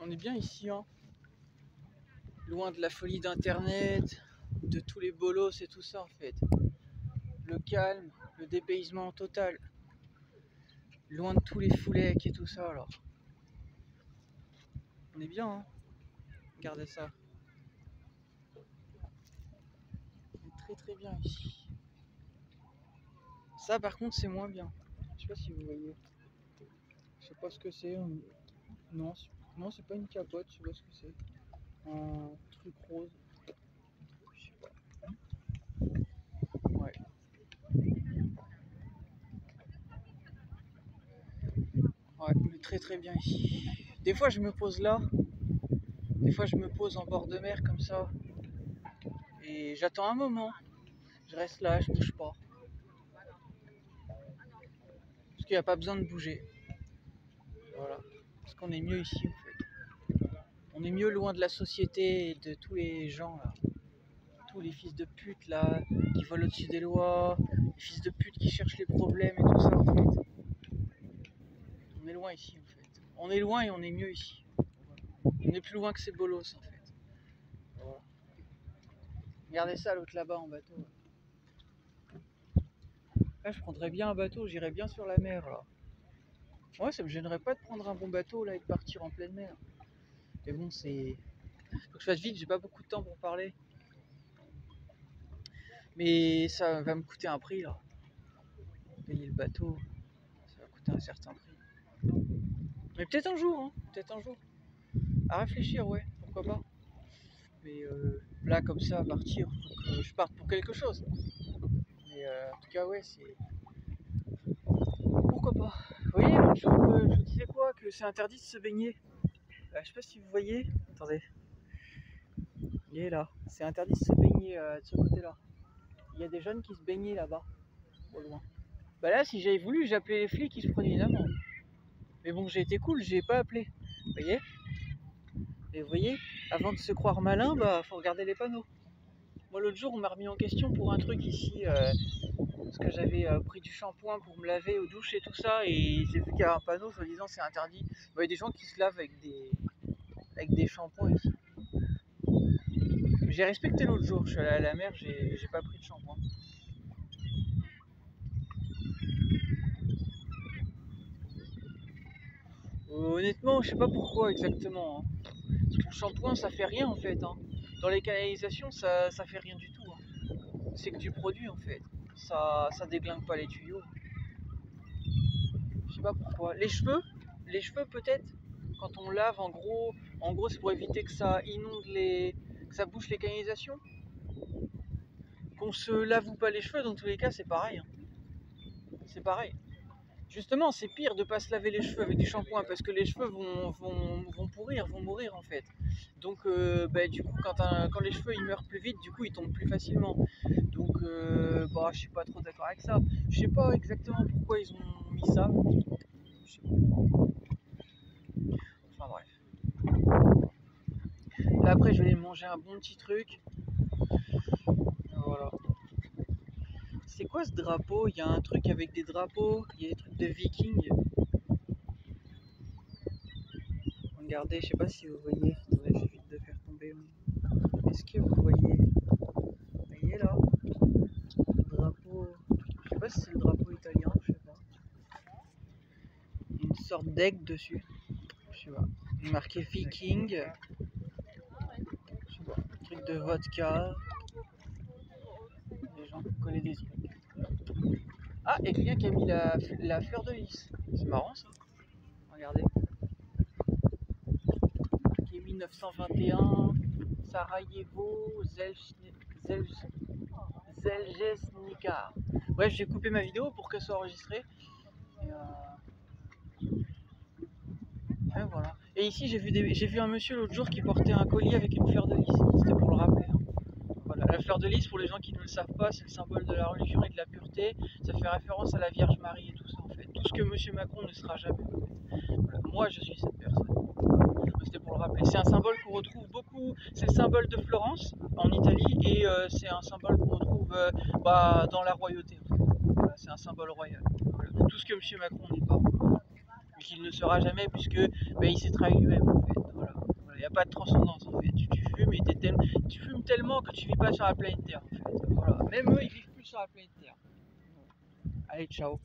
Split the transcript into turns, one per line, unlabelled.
On est bien ici, hein. Loin de la folie d'internet, de tous les bolos et tout ça en fait. Le calme, le dépaysement total. Loin de tous les foulecs et tout ça alors. On est bien, hein. Regardez ça. On est très très bien ici. Ça par contre c'est moins bien. Je sais pas si vous voyez. Je sais pas ce que c'est. Non, non c'est pas une capote, je sais pas ce que c'est. Un truc rose. Je sais pas. Ouais. Ouais, on est très très bien ici. Des fois je me pose là. Des fois je me pose en bord de mer comme ça. Et j'attends un moment. Je reste là, je bouge pas. Parce qu'il n'y a pas besoin de bouger. Voilà. Parce qu'on est mieux ici en fait. On est mieux loin de la société et de tous les gens là. Tous les fils de pute là, qui volent au-dessus des lois, les fils de pute qui cherchent les problèmes et tout ça en fait. On est loin ici en fait. On est loin et on est mieux ici. On est plus loin que ces bolos en fait. Voilà. Regardez ça l'autre là-bas en bateau. Là je prendrais bien un bateau, j'irais bien sur la mer là. Ouais, ça me gênerait pas de prendre un bon bateau là et de partir en pleine mer. Mais bon, c'est... Faut que je fasse vite, j'ai pas beaucoup de temps pour parler. Mais ça va me coûter un prix là. Payer le bateau, ça va coûter un certain prix. Mais peut-être un jour, hein, peut-être un jour. À réfléchir, ouais, pourquoi pas. Mais là, comme ça, à partir, faut que je parte pour quelque chose. Mais en tout cas, ouais, c'est... Pourquoi pas. Vous voyez, l'autre jour, je vous disais quoi? Que c'est interdit de se baigner. Je sais pas si vous voyez. Attendez. Il est là. C'est interdit de se baigner de ce côté-là. Il y a des jeunes qui se baignaient là-bas, au loin. Bah là, si j'avais voulu, j'appelais les flics, ils se prenaient une amende. Mais bon, j'ai été cool, j'ai pas appelé. Vous voyez? Et vous voyez, avant de se croire malin, bah faut regarder les panneaux. Moi l'autre jour, on m'a remis en question pour un truc ici, parce que j'avais pris du shampoing pour me laver aux douches et tout ça, et j'ai vu qu'il y a un panneau soi-disant c'est interdit. Il y a des gens qui se lavent avec des shampoings ici. J'ai respecté l'autre jour, je suis allé à la mer, j'ai pas pris de shampoing. Honnêtement, je sais pas pourquoi exactement. Hein. Parce que le shampoing, ça fait rien en fait. Hein. Dans les canalisations, ça fait rien du tout. Hein. C'est que du produit en fait. Ça déglingue pas les tuyaux. Je sais pas pourquoi. Les cheveux peut-être. Quand on lave, en gros c'est pour éviter que ça inonde que ça bouche les canalisations. Qu'on se lave ou pas les cheveux, dans tous les cas, c'est pareil. Hein. C'est pareil. Justement, c'est pire de ne pas se laver les cheveux avec du shampoing parce que les cheveux vont pourrir, vont mourir en fait. Donc, du coup, quand les cheveux ils meurent plus vite, du coup, ils tombent plus facilement. Donc, je suis pas trop d'accord avec ça. Je sais pas exactement pourquoi ils ont mis ça. Je sais pas. Enfin bref. Là, après, je vais aller manger un bon petit truc. Voilà. C'est quoi ce drapeau? Il y a un truc avec des drapeaux, il y a des trucs de vikings. Regardez, je sais pas si vous voyez. Attendez, j'évite de faire tomber. Est-ce que vous voyez? Vous voyez là? Le drapeau. Je sais pas si c'est le drapeau italien, je sais pas. Une sorte d'aigle dessus. Je sais pas. Marqué viking. Je sais pas. Un truc de vodka. Les gens connaissent des trucs. Ah, et quelqu'un qui a mis la fleur de lys. C'est marrant ça. Regardez. Qui est 1921. Sarajevo, Zeljesnika. Bref, j'ai coupé ma vidéo pour qu'elle soit enregistrée. Et voilà. Et ici, j'ai vu un monsieur l'autre jour qui portait un collier avec une fleur de lys. C'était pour le rappeler. Voilà. La fleur de lys, pour les gens qui ne le savent pas, c'est le symbole de la religion et de la pureté. Ça fait référence à la Vierge Marie et tout ça en fait. Tout ce que monsieur Macron ne sera jamais. Voilà. Moi, je suis cette personne. C'était pour le rappeler. C'est un symbole qu'on retrouve beaucoup. C'est le symbole de Florence en Italie et c'est un symbole qu'on retrouve dans la royauté. En fait. Voilà, c'est un symbole royal. Voilà. Tout ce que M. Macron n'est pas. Mais qu'il ne sera jamais puisque il s'est trahi lui-même en fait. Voilà. a pas de transcendance en fait. Tu fumes et tu fumes tellement que tu vis pas sur la planète Terre en fait. Voilà. Même eux ils vivent plus sur la planète Terre. Allez, ciao.